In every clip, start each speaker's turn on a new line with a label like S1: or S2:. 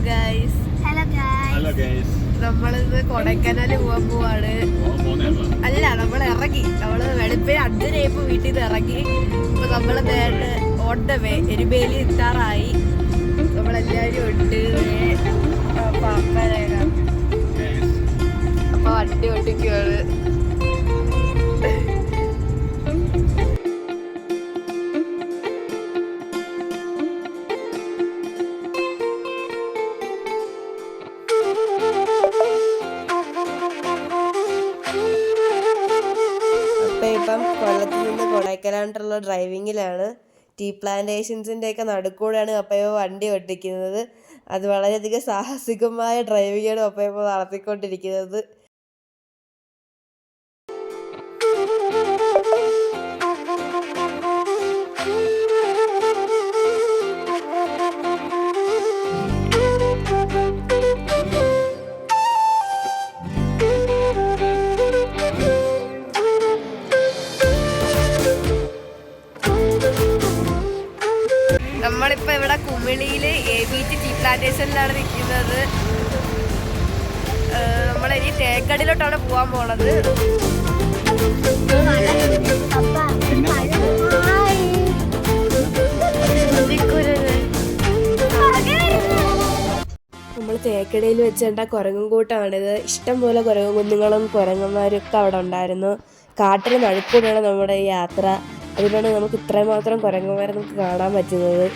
S1: Guys. നമ്മളിന്ന് കൊടൈക്കനാല് പോവാൻ പോവാണ്. അല്ല, നമ്മൾ ഇറങ്ങി. നമ്മള് വെളുപ്പിന് 5:30 വീട്ടിൽ നിന്ന് ഇറങ്ങി. ഇപ്പൊ നമ്മള് നേരിട്ട് ഓൺ ദ വേ എരുമേലി എത്താറായി. നമ്മളെല്ലാരും ഉണ്ട്. അപ്പൊ വണ്ടി ഓട്ടിക്കുവാണ്. ഇപ്പം കൊല്ലത്ത് നിന്ന് കൊടൈക്കനാലിലുള്ള ഡ്രൈവിങ്ങിലാണ്. ടീ പ്ലാന്റേഷൻസിൻ്റെ ഒക്കെ നടുക്കൂടെയാണ് പപ്പയമ്മ വണ്ടി ഓട്ടിക്കുന്നത്. അത് വളരെയധികം സാഹസികമായ ഡ്രൈവിങ്ങാണ് പപ്പയമ്മ നടത്തിക്കൊണ്ടിരിക്കുന്നത്. നമ്മളിപ്പോൾ ഇവിടെ കുമിളിയില് ABT ടീ പ്ലാന്റേഷനിലാണ് നിൽക്കുന്നത്. നമ്മളിനി തേക്കടിയിലോട്ടാണ് പോകാൻ പോണത്. നമ്മൾ തേക്കടിയിൽ വെച്ചേണ്ട കുരങ്ങൻ കൂട്ടമാണിത്. ഇഷ്ടംപോലെ കുരങ്ങൻ കുഞ്ഞുങ്ങളും കുരങ്ങന്മാരും ഒക്കെ അവിടെ ഉണ്ടായിരുന്നു. കാട്ടിന് നടുക്കൂടെയാണ് നമ്മുടെ ഈ യാത്ര. അതുകൊണ്ടാണ് നമുക്ക് ഇത്രയും മാത്രം കുരങ്ങന്മാരെ നമുക്ക് കാണാൻ പറ്റുന്നത്.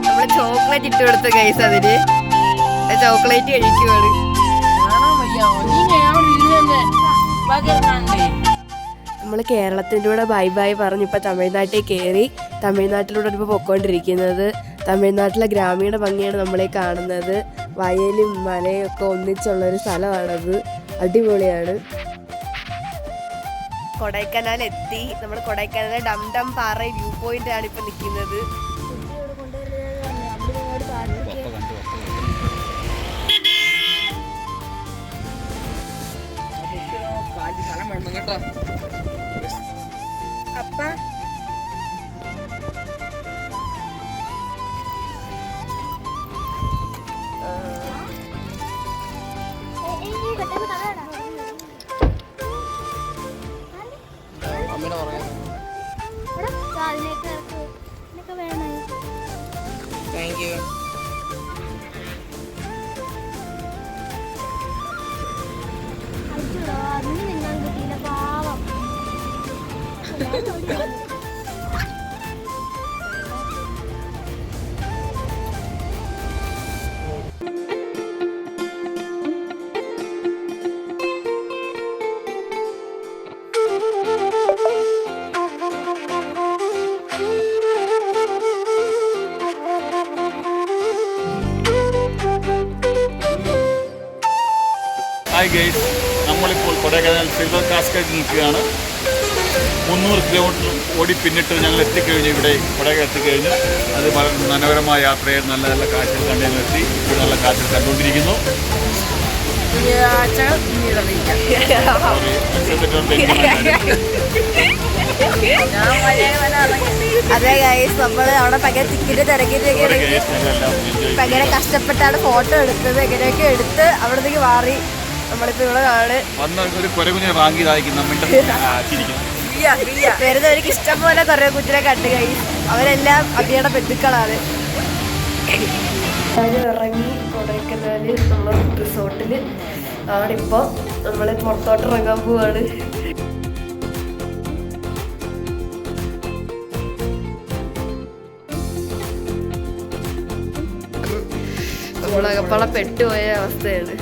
S1: നമ്മള് ചോക്ലേറ്റ് ഇട്ട് കൊടുത്ത കൈസ് അതിന് ചോക്ലേറ്റ് കഴിക്കുവാണ്. നമ്മൾ കേരളത്തിൻ്റെ കൂടെ ബൈ ബൈ പറഞ്ഞ് ഇപ്പം തമിഴ്നാട്ടിൽ കയറി. തമിഴ്നാട്ടിലൂടെ ഇപ്പോൾ പൊയ്ക്കൊണ്ടിരിക്കുന്നത്. തമിഴ്നാട്ടിലെ ഗ്രാമീണ ഭംഗിയാണ് നമ്മളെ കാണുന്നത്. വയലും മലയും ഒക്കെ ഒന്നിച്ചുള്ളൊരു സ്ഥലമാണത്. അടിപൊളിയാണ്. കൊടൈക്കനാൽ എത്തി. നമ്മൾ കൊടൈക്കനാലിലെ ഡം ഡം പാറ വ്യൂ പോയിന്റാണ് ഇപ്പം നിൽക്കുന്നത്. അപ്പ താങ്ക് യു.
S2: ഹായ് ഗൈസ്, നമ്മളിപ്പോൾ കൊടൈക്കനാൽ സിൽവർ കാസ്കേഡിൽ നിൽക്കുകയാണ്. 300 കിലോമീറ്റർ ഓടി പിന്നിട്ട് ഞങ്ങൾ എത്തിക്കഴിഞ്ഞു. ഇവിടെ കൊടൈക്കനാൽ എത്തിക്കഴിഞ്ഞു. അത് വളരെ മനോഹരമായ യാത്രയിൽ നല്ല നല്ല കാഴ്ചകൾ കണ്ട് ഞങ്ങൾ എത്തി. ഇപ്പോൾ നല്ല കാഴ്ചകൾ കണ്ടുകൊണ്ടിരിക്കുന്നു.
S1: അതെ ഗൈസ്, നമ്മൾ അവിടെ ഭയങ്കര ടിക്കറ്റ് തിരക്കിട്ട് ഭയങ്കര കഷ്ടപ്പെട്ടാണ് ഫോട്ടോ എടുത്തത്. എങ്ങനെയൊക്കെ എടുത്ത് അവിടെ നിന്ന് മാറി നമ്മളിപ്പോ ഇവിടെ വരുന്നവർക്ക് ഇഷ്ടം പോലെ കുറെ കുഞ്ഞിനെ കണ്ടു. ഗൈസ്, അവരെല്ലാം അബിയുടെ ബന്ധുക്കളാണ്. ഇറങ്ങി കൊടൈക്കനാല് നമ്മൾ റിസോർട്ടില് ആണിപ്പോൾ. നമ്മൾ പുറത്തോട്ട് ഇറങ്ങാൻ പോവാണ്. നമ്മളകപ്പള പെട്ടുപോയ അവസ്ഥയാണ്.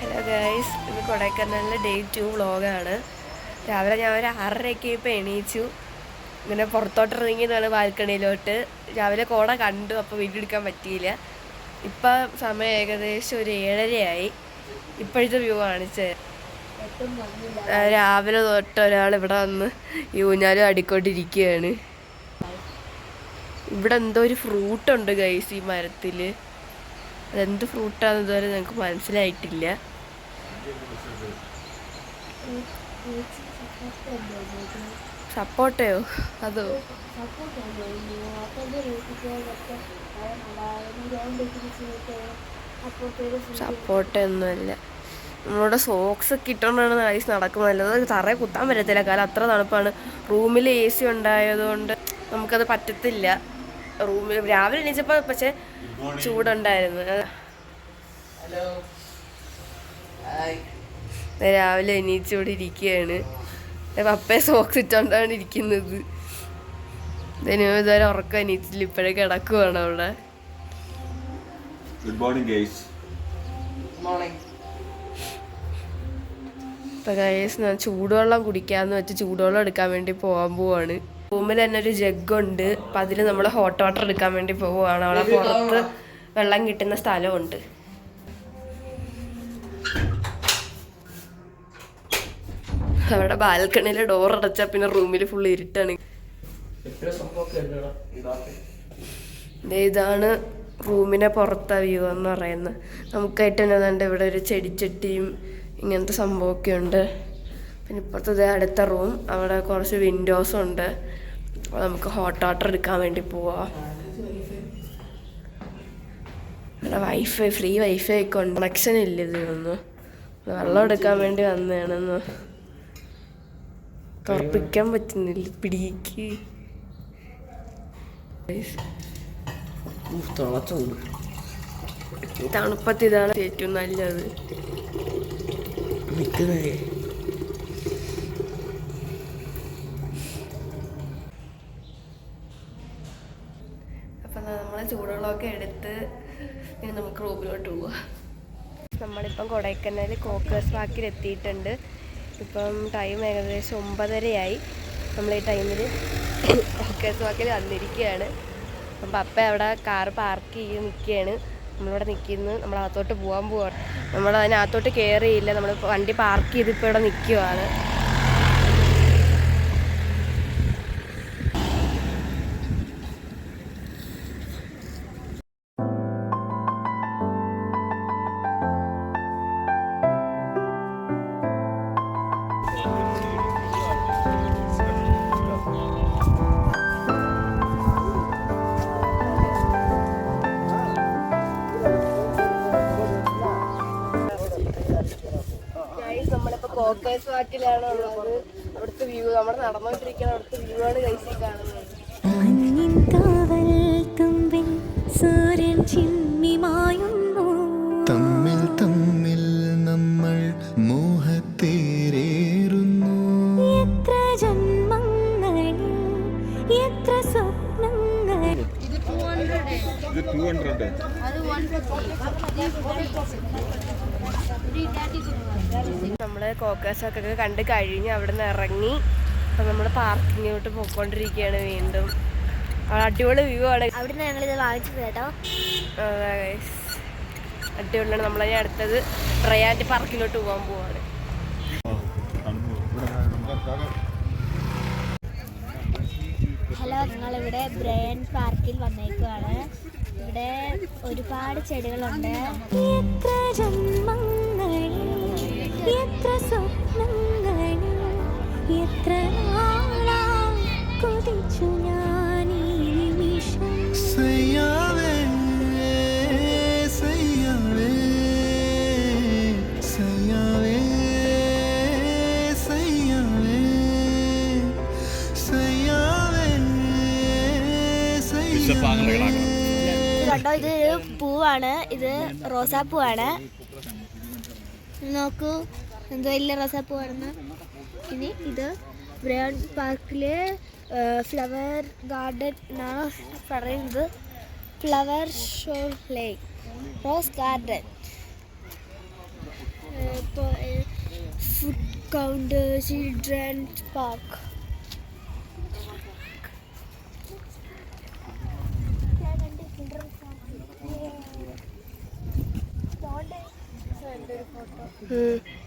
S1: ഹലോ ഗൈസ്, ഇന്ന് കൊടൈക്കനാലിലെ ഡേ 2 വ്ളോഗാണ്. രാവിലെ ഞാൻ ഒരു 6:30 ഇപ്പോൾ എണീച്ചു. ഇങ്ങനെ പുറത്തോട്ടിറങ്ങിയതാണ് ബാൽക്കണിയിലോട്ട്. രാവിലെ കോട കണ്ടു, അപ്പോൾ വീഡിയോ എടുക്കാൻ പറ്റിയില്ല. ഇപ്പം സമയം ഏകദേശം ഒരു 7:30 ഇപ്പോഴത്തെ വ്യൂ കാണിച്ചത്. രാവിലെ തൊട്ട് ഒരാൾ ഇവിടെ വന്ന് ഈ ഊഞ്ഞാലും അടിക്കൊണ്ടിരിക്കുകയാണ്. ഇവിടെ എന്തോ ഒരു ഫ്രൂട്ടുണ്ട് ഗൈസ് ഈ മരത്തിൽ. അതെന്ത് ഫ്രൂട്ടാണെന്ന് ഇതുവരെ ഞങ്ങൾക്ക് മനസ്സിലായിട്ടില്ല. സപ്പോട്ടയോ? അതോ സപ്പോട്ടയൊന്നുമല്ല. നമ്മളുടെ സോക്സ് ഒക്കെ ഇട്ടുകൊണ്ടാണ് ഐസ് നടക്കുന്നത്. അത് തറയെ കുത്താൻ പറ്റത്തില്ല, കാരണം അത്ര തണുപ്പാണ്. റൂമിൽ AC ഉണ്ടായതുകൊണ്ട് നമുക്കത് പറ്റത്തില്ല. റൂമിൽ രാവിലെ എണീച്ചപ്പോൾ പക്ഷെ ചൂടുണ്ടായിരുന്നു. രാവിലെ എണീച്ചോടെ ഇരിക്കുകയാണ്. പപ്പയെ സോക്സ് ഇട്ടുകൊണ്ടാണ് ഇരിക്കുന്നത്. ഇതുവരെ ഉറക്കം എണീച്ചില്ല, ഇപ്പോഴേ കിടക്കുവാണ് അവിടെ.
S2: Good morning guys.
S1: ഇപ്പൊ ഗൈസ് ഞാൻ ചൂടുവെള്ളം കുടിക്കാന്ന് വെച്ച് ചൂടുവെള്ളം എടുക്കാൻ വേണ്ടി പോവാണ്. റൂമിൽ തന്നെ ഒരു ജഗ്ഗുണ്ട്. അപ്പം അതിൽ നമ്മൾ ഹോട്ട് വാട്ടർ എടുക്കാൻ വേണ്ടി പോവുകയാണ്. അവിടെ പുറത്ത് വെള്ളം കിട്ടുന്ന സ്ഥലമുണ്ട്. അവിടെ ബാൽക്കണിയിലെ ഡോർ അടച്ചാൽ പിന്നെ റൂമിൽ ഫുൾ ഇരുട്ടാണ്. ഇതാണ് റൂമിനെ പുറത്തെ വ്യൂ എന്ന് പറയുന്നത്. നമുക്കായിട്ട് തന്നെ അതുകൊണ്ട് ഇവിടെ ഒരു ചെടിച്ചട്ടിയും ഇങ്ങനത്തെ സംഭവമൊക്കെ ഉണ്ട്. പിന്നെ ഇപ്പുറത്തെ അടുത്ത റൂം, അവിടെ കുറച്ച് വിൻഡോസും ഉണ്ട്. അപ്പോൾ നമുക്ക് ഹോട്ട് വാട്ടർ എടുക്കാൻ വേണ്ടി പോവാം. ഇവിടെ ഫ്രീ വൈഫൈ ഒക്കെ ഉണ്ട്. കണക്ഷൻ ഇല്ല ഇതിനൊന്നും. വെള്ളം എടുക്കാൻ വേണ്ടി വന്നതാണെന്ന് തുറപ്പിക്കാൻ പറ്റുന്നില്ല. പിടിക്ക് തണുപ്പത്ത് ഇതാണ് ഏറ്റവും നല്ലത്. അപ്പം നമ്മൾ ചൂടുവെള്ളമൊക്കെ എടുത്ത് ഇനി നമുക്ക് റൂമിലോട്ട് പോവാം. നമ്മളിപ്പം കൊടൈക്കനാൽ കോക്കേഴ്സ് പാർക്കിൽ എത്തിയിട്ടുണ്ട്. ഇപ്പം ടൈം ഏകദേശം 9:30 നമ്മൾ ഈ ടൈമിൽ കോക്കേഴ്സ് പാർക്കിൽ വന്നിരിക്കുകയാണ്. അപ്പം പപ്പ അവിടെ കാറ് പാർക്ക് ചെയ്ത് നിൽക്കുകയാണ്. നമ്മളിവിടെ നിൽക്കുന്നു. നമ്മളകത്തോട്ട് പോവാണ്. നമ്മൾ അതിനകത്തോട്ട് കയറിയില്ല. നമ്മൾ വണ്ടി പാർക്ക് ചെയ്ത് ഇപ്പോൾ ഇവിടെ നിൽക്കുവാണ്. നമ്മളിപ്പോൾ കോക്കേഴ്സ് പാർക്കിലാണ് ഉള്ളത്. അവിടുത്തെ വ്യൂ, നമ്മൾ നടന്നുകൊണ്ടിരിക്കുന്ന അവിടുത്തെ വ്യൂ ആണ് ഗൈസ് കാണുന്നത്.
S3: തമ്മിൽ തമ്മിൽ നമ്മൾ മോഹത്തേരേറുന്നു. എത്ര ജന്മങ്ങളിൽ എത്ര സ്വപ്നങ്ങൾ. ഇത് 200.
S1: നമ്മൾ കോക്കേഴ്സ് ഒക്കെ കണ്ട് കഴിഞ്ഞ് അവിടെ നിന്ന് ഇറങ്ങി. അപ്പം നമ്മൾ പാർക്കിങ്ങിലോട്ട് പോയിക്കൊണ്ടിരിക്കുകയാണ് വീണ്ടും. അടിപൊളി വ്യൂ ആണ്.
S4: അവിടുന്ന് ഞങ്ങളിത് വാങ്ങിച്ചത് കേട്ടോ.
S1: അടിപൊളിയാണ്. നമ്മളതിന് അടുത്തത് ട്രയാൻഡ് പാർക്കിലോട്ട് പോവാണ്.
S4: ഹലോ, ഞങ്ങളിവിടെ ബ്രയൻ പാർക്കിൽ വന്നേക്കുവാണ്. ഇവിടെ ഒരുപാട് ചെടികളുണ്ട്. എത്ര ജന്മങ്ങളിൽ എത്ര സ്വപ്നങ്ങളിൽ എത്ര കൊതിച്ചു ഞാൻ ഈ നിമിഷം.
S3: സയ്യാവേ സയ്യാവേ സയ്യാവേ സയ്യാവേ സയ്യാവേ സയ്യാവേ.
S4: കണ്ടോ, ഇത് പൂവാണ്. ഇത് റോസാപ്പൂവാണ്. നോക്കൂ, എന്തോ വലിയ റോസാപ്പൂവാണെന്ന്. ഇനി ഇത് ബ്രയൻ പാർക്കിലെ ഫ്ലവർ ഗാർഡൻ എന്നാണ് പറയുന്നത്. ഫ്ലവർ ഷോ ലേക്ക് rose garden. Food counter, children's park.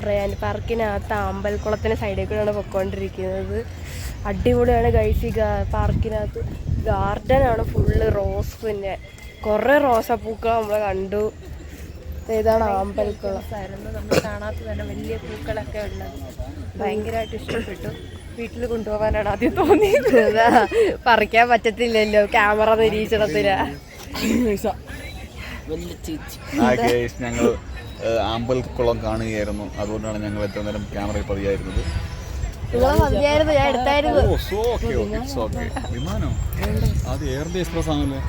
S1: റയാൻ പാർക്കിനകത്ത് അമ്പലക്കുളത്തിന് സൈഡിൽ കൂടെയാണ് പൊയ്ക്കൊണ്ടിരിക്കുന്നത്. അടിപൊളിയാണ് ഗൈസ്. ഈ പാർക്കിനകത്ത് ഗാർഡനാണ് ഫുള്ള്. റോസ്, പിന്നെ കുറേ റോസാപ്പൂക്കൾ നമ്മൾ കണ്ടു. ഏതാണ് അമ്പലക്കുളം ആയിരുന്നു നമ്മൾ കാണാത്ത തന്നെ വലിയ പൂക്കളൊക്കെ ഉള്ളത്. ഭയങ്കരമായിട്ട് ഇഷ്ടപ്പെട്ടു. വീട്ടിൽ കൊണ്ടുപോകാനാണ് ആദ്യം തോന്നിയത്. പറിക്കാൻ പറ്റത്തില്ലല്ലോ, ക്യാമറ നിരീക്ഷണത്തിലാ.
S2: ഞങ്ങൾ അമ്പലക്കുളം കാണുകയായിരുന്നു. അതുകൊണ്ടാണ് ഞങ്ങൾ എത്ര നേരം ക്യാമറയിൽ പതിയായിരുന്നത്.
S1: ഞാൻ എടുത്തായിരുന്നു.
S2: വിമാനോ അത് എയർ ഇന്ത്യ എക്സ്പ്രസ് ആണല്ലോ.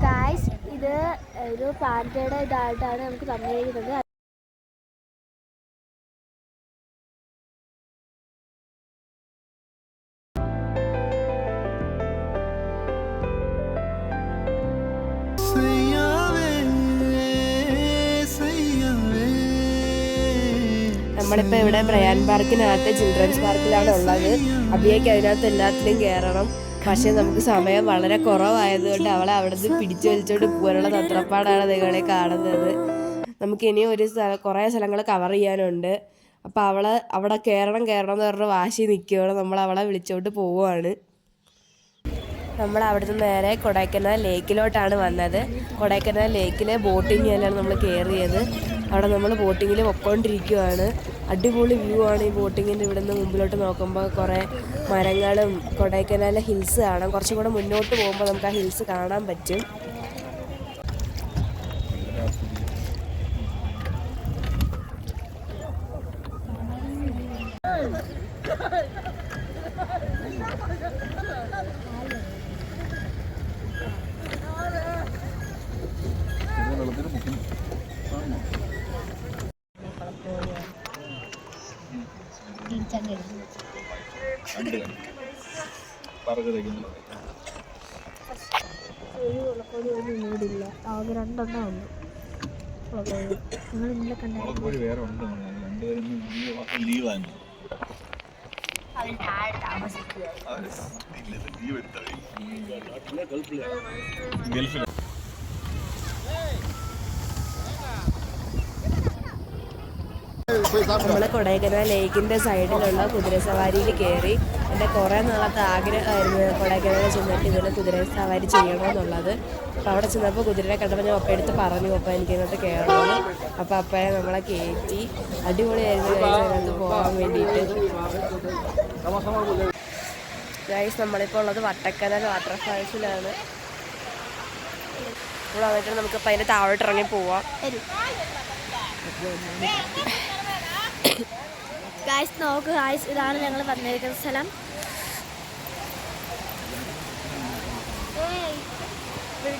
S4: ഗായ്സ്, ഇത് ഒരു പാൻറ്റയുടെ ഇതായിട്ടാണ് നമുക്ക് തന്നിരിക്കുന്നത്.
S1: നമ്മളിപ്പോൾ ഇവിടെ ബ്രയാൻ പാർക്കിനകത്ത് ചിൽഡ്രൻസ് പാർക്കിലാണ് ഉള്ളത്. അബിയയ്ക്ക് അതിനകത്ത് എല്ലാത്തിലും കയറണം. പക്ഷേ നമുക്ക് സമയം വളരെ കുറവായതുകൊണ്ട് അവളെ അവിടെ നിന്ന് പിടിച്ചു വലിച്ചോണ്ട് പോകാനുള്ള തത്രപ്പാടാണ് നിങ്ങളെ കാണുന്നത്. നമുക്കിനി കുറേ സ്ഥലങ്ങൾ കവർ ചെയ്യാനുണ്ട്. അപ്പോൾ അവളെ അവിടെ കയറണം എന്ന് പറഞ്ഞ് വാശി നിൽക്കുകയാണ്. നമ്മൾ അവളെ വിളിച്ചോണ്ട് പോവുകയാണ്. നമ്മൾ അവിടുന്ന് നേരെ കൊടൈക്കനാൽ ലേക്കിലോട്ടാണ് വന്നത്. കൊടൈക്കനാൽ ലേക്കിലെ ബോട്ടിങ്ങിലാണ് നമ്മൾ കയറിയത്. അവിടെ നമ്മൾ ബോട്ടിങ്ങിൽ പൊയ്ക്കൊണ്ടിരിക്കുകയാണ്. അടിപൊളി വ്യൂ ആണ് ഈ ബോട്ടിങ്ങിൻ്റെ. ഇവിടെ നിന്ന് മുമ്പിലോട്ട് നോക്കുമ്പോൾ കുറേ മരങ്ങളും കൊടൈക്കനാലിലെ ഹിൽസ് കാണാം. കുറച്ചും കൂടെ മുന്നോട്ട് പോകുമ്പോൾ നമുക്ക് ആ ഹിൽസ് കാണാൻ പറ്റും.
S4: മൂടില്ല, ആകെ 2 ഉള്ളൂ. നിങ്ങൾ ഇന്നലെ കണ്ടായിരുന്നു.
S1: നമ്മൾ കൊടൈക്കനാൽ ലേക്കിൻ്റെ സൈഡിലുള്ള കുതിരസവാരിയിൽ കയറി. എൻ്റെ കുറേ നാളത്തെ ആഗ്രഹമായിരുന്നു കൊടൈക്കനാലിൽ ചെന്നിട്ട് ഇതിൽ കുതിരസവാരി ചെയ്യണമെന്നുള്ളത്. അപ്പോൾ അവിടെ ചെന്നപ്പോൾ കുതിരയെ കണ്ടപ്പോൾ ഞാൻ ഒപ്പം എടുത്ത് പറഞ്ഞു, ഒപ്പം എനിക്കിങ്ങോട്ട് കയറണമെന്ന്. അപ്പോൾ അപ്പോഴേ നമ്മളെ കയറ്റി. അടിപൊളിയായിരുന്നു അതിനകത്ത് പോകാൻ വേണ്ടിയിട്ട്. ഗൈസ്, നമ്മളിപ്പോൾ ഉള്ളത് വട്ടക്കനാൽ വാട്ടർഫാൾസിലാണ്. നമ്മൾ വന്നിട്ട് നമുക്കിപ്പോൾ അതിൻ്റെ താഴോട്ട് ഇറങ്ങി പോവാം.
S4: ഗായ്സ് നോക്ക് ഗായ്സ്, ഇതാണ് ഞങ്ങൾ വന്നിരിക്കുന്ന സ്ഥലം.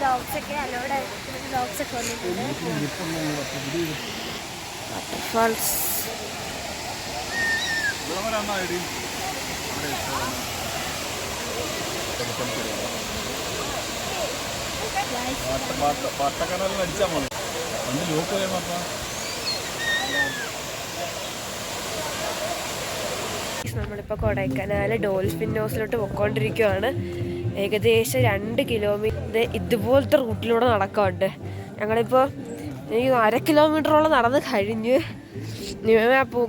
S4: ഡോഗ്സൊക്കെ അലോഡ് ഡോഗ്സൊക്കെ വന്നിട്ടുണ്ട്.
S1: വാട്ടർഫാൾസ്
S2: വട്ടക്കനാലിൽ അടിച്ചാൽ മതി. അന്ന് ലോക്ക് പോയാൽ മാത്രം.
S1: നമ്മളിപ്പോൾ കൊടൈക്കനാൽ ഡോൾഫിൻ ഹൗസിലോട്ട് പൊയ്ക്കൊണ്ടിരിക്കുകയാണ്. ഏകദേശം 2 കിലോമീറ്റർ ഇതുപോലത്തെ റൂട്ടിലൂടെ നടക്കാറുണ്ട്. ഞങ്ങളിപ്പോൾ എനിക്ക് 1/2 കിലോമീറ്ററോളം നടന്ന് കഴിഞ്ഞ്.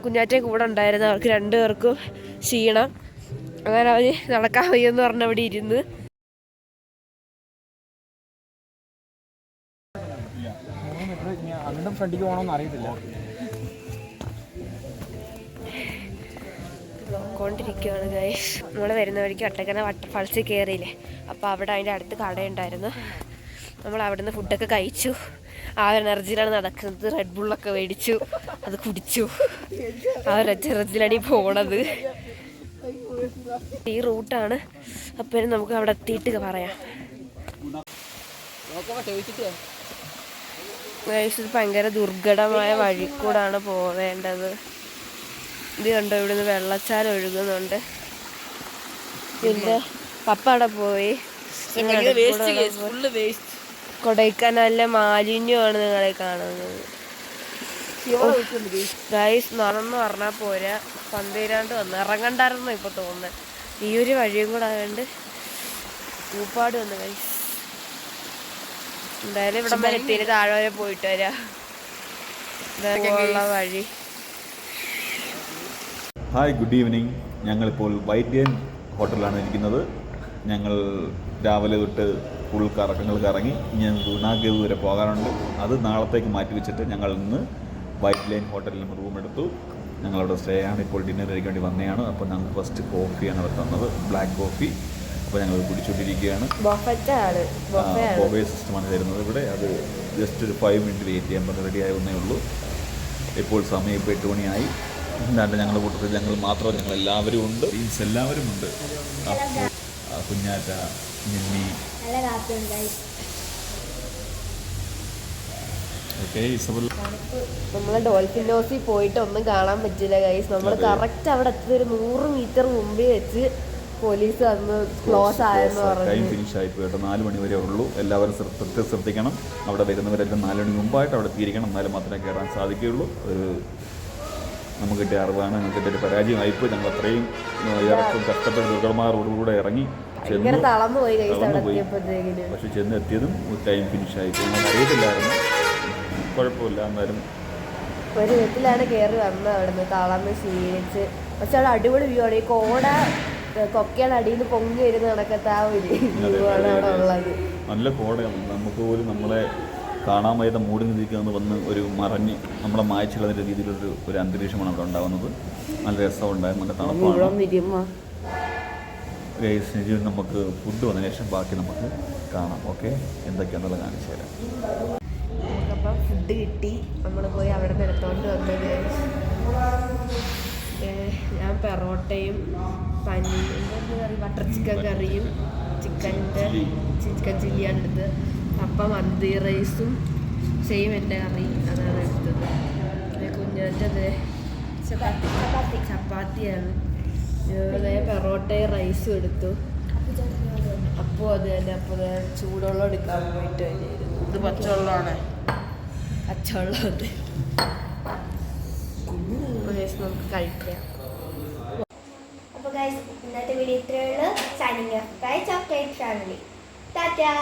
S1: കുഞ്ഞാറ്റയും കൂടെ ഉണ്ടായിരുന്നു. അവർക്ക് 2 പേർക്കും ക്ഷീണം. അങ്ങനെ അവർ നടക്കാൻ വയ്യെന്ന് പറഞ്ഞ് അവിടെ ഇരുന്ന്.
S2: അങ്ങോട്ടും ഫ്രണ്ടിക്ക് പോകണമെന്ന് അറിയത്തില്ല.
S1: കൊണ്ടിരിക്കുകയാണ് ഗൈസ്. നമ്മൾ വരുന്ന വഴിക്ക് വട്ടക്കനാൽ വാട്ടർഫാൾസിൽ കയറിയില്ലേ, അപ്പോൾ അവിടെ അതിൻ്റെ അടുത്ത് കടയുണ്ടായിരുന്നു. നമ്മൾ അവിടെ നിന്ന് ഫുഡൊക്കെ കഴിച്ചു. ആ ഒരു എനർജിയിലാണ് നടക്കുന്നത്. റെഡ് ബുള്ളൊക്കെ മേടിച്ചു, അത് കുടിച്ചു. ആ ഒരു എനർജിയിലാണ് പോണത്. ഈ റൂട്ടാണ്. അപ്പം നമുക്ക് അവിടെ എത്തിയിട്ട് പറയാം. ഗൈസ്, ഇത് ഭയങ്കര ദുർഘടമായ വഴി കൂടാണ് പോവേണ്ടത്. ഇത് കണ്ടോ, ഇവിടുന്ന് വെള്ളച്ചാൽ ഒഴുകുന്നുണ്ട്. പിന്നെ പപ്പ അവിടെ പോയി. കൊടൈക്കനാലിലെ മാലിന്യമാണ് നിങ്ങളെ കാണുന്നത്. ഗൈസ് നടന്നു പറഞ്ഞാൽ പോരാ, പന്തീരാണ്ട് വന്ന് ഇറങ്ങണ്ടായിരുന്നു ഇപ്പൊ തോന്നുന്നത്. ഈ ഒരു വഴിയും കൂടെ ആയതുകൊണ്ട് പൂപ്പാട് വന്നു ഗൈസ്. എന്തായാലും ഇവിടെ വരെ എത്തിയിട്ട് താഴെ വരെ പോയിട്ട് വരാ. ഉള്ള വഴി.
S2: Hi, good evening. ഞങ്ങളിപ്പോൾ വൈറ്റ് ലൈൻ ഹോട്ടലിലാണ് ഇരിക്കുന്നത്. ഞങ്ങൾ രാവിലെ തൊട്ട് ഫുൾ കറക്കങ്ങൾ കറങ്ങി. ഞങ്ങൾ ഗുണാഗേവ് വരെ പോകാനുണ്ട്. അത് നാളത്തേക്ക് മാറ്റി വെച്ചിട്ട് ഞങ്ങൾ ഇന്ന് വൈറ്റ് ലൈൻ ഹോട്ടലിൽ റൂം എടുത്തു. ഞങ്ങളവിടെ സ്റ്റേ ആണ്. ഇപ്പോൾ ഡിന്നർ കഴിക്കാൻ വേണ്ടി വന്നതാണ്. അപ്പോൾ ഞങ്ങൾക്ക് ഫസ്റ്റ് കോഫിയാണ് അവർ തന്നത്, ബ്ലാക്ക് കോഫി. അപ്പോൾ ഞങ്ങൾ കുടിച്ചുകൊണ്ടിരിക്കുകയാണ്. ബൊഫേ സിസ്റ്റമാണ് തരുന്നത് ഇവിടെ. അത് ജസ്റ്റ് ഒരു 5 മിനിറ്റ് വെയിറ്റ് ചെയ്യാൻ പറഞ്ഞ് റെഡി ആവുന്നേ ഉള്ളൂ. ഇപ്പോൾ സമയം ഇപ്പോൾ 8 മണിയായി. എന്താണ്ട് ഞങ്ങളുടെ കൂട്ടത്തിൽ ഞങ്ങൾ മാത്രമല്ല, ഞങ്ങൾ എല്ലാവരും ഉണ്ട്. മീൻസ് എല്ലാവരും ഉണ്ട്. കുഞ്ഞാറ്റ, നിമ്മി. ഓക്കെ,
S1: നമ്മളെ ഡോൾഫിൻ ഹൗസിൽ പോയിട്ട് ഒന്നും കാണാൻ പറ്റില്ല ഗൈസ്. നമ്മൾ കറക്റ്റ് അവിടെ എത്തി ഒരു 100 മീറ്റർ മുമ്പേ വെച്ച് പോലീസ് വന്ന് ക്ലോസ് ആയെന്ന് പറഞ്ഞു.
S2: ടൈം ഫിനിഷ് ആയി പോയിട്ട് 4 മണി വരെ ഉള്ളൂ. എല്ലാവരും ശ്രദ്ധിക്കണം. അവിടെ വരുന്നവരെല്ലാം 4 മണി മുമ്പായിട്ട് അവിടെ എത്തിയിരിക്കണം. എന്നാലും മാത്രമേ കയറാൻ സാധിക്കുകയുള്ളൂ. ഒരു നമുക്ക് കിട്ടിയ അറിവാണ്. ഞങ്ങൾക്ക് കിട്ടിയ ഒരു പരാജയമായിപ്പോയി. ഞങ്ങൾ അത്രയും ഇറക്കും കഷ്ടപ്പെട്ട് ദുർഘടമായ റോഡിലൂടെ ഇറങ്ങി
S1: തളർന്നു പോയി.
S2: പക്ഷെ ചെന്നെത്തിയതും ടൈം ഫിനിഷായി. ഞങ്ങൾ അറിയത്തില്ലായിരുന്നു. കുഴപ്പമില്ല, എന്നാലും
S1: ഒരു വിധത്തിലാണ് കയറി വന്നത്. അവിടുന്ന് തളർന്ന് ക്ഷീണിച്ച്. പക്ഷെ അവിടെ അടിപൊളി വ്യൂ ആണ്. ഈ കോട കൊക്കയുടെ അടിയിൽ നിന്ന് പൊങ്ങി വരുന്ന കണക്കത്തെ ആ ഒരു വ്യൂ ആണ് അവിടെ ഉള്ളത്.
S2: നല്ല കോടയാണ്. നമുക്ക് പോലും നമ്മളെ കാണാൻ വയ്യാത്ത മൂടി നിൽക്കുന്നത് വന്ന് ഒരു മറഞ്ഞ് നമ്മളെ മായ്ച്ചുള്ളതിൻ്റെ രീതിയിലൊരു അന്തരീക്ഷമാണ് അവിടെ ഉണ്ടാകുന്നത്. നല്ല രസമുണ്ടായിരുന്നു, നല്ല തണുപ്പാണ്. നമുക്ക് ഫുഡ് വന്നതിന് ശേഷം ബാക്കി നമുക്ക് കാണാം. ഓക്കെ, എന്തൊക്കെയാണെന്നുള്ളത് കാണിച്ചു തരാം.
S1: നമുക്കപ്പം ഫുഡ് കിട്ടി. നമ്മൾ പോയി അവിടെ നിന്ന് എടുത്തോണ്ട് വന്നത്. ഞാൻ പെറോട്ടയും ബട്ടർ ചിക്കൻ കറിയും ചിക്കൻ ചില്ലിയാണ് എടുത്തത്. അപ്പം മന്തി റൈസും സെയിം എൻ്റെ കറി അതാണ് എടുത്തത്. കുഞ്ഞാറ്റത് ചപ്പാത്തിയാണ്. പെറോട്ടയും റൈസും എടുത്തു. അപ്പോൾ അത് തന്നെ. അപ്പോൾ ചൂടുവെള്ളം എടുക്കാൻ പോയിട്ട് കഴിഞ്ഞായിരുന്നു. ഇത് പച്ചവെള്ളമാണ്. പച്ചവെള്ളം നമുക്ക് കഴിക്കാം.
S4: അപ്പോൾ ഗൈസ്, ഇന്നത്തെ വീഡിയോ ഇത്രയേ ഉള്ളൂ. Signing off by chocolate family. Tata.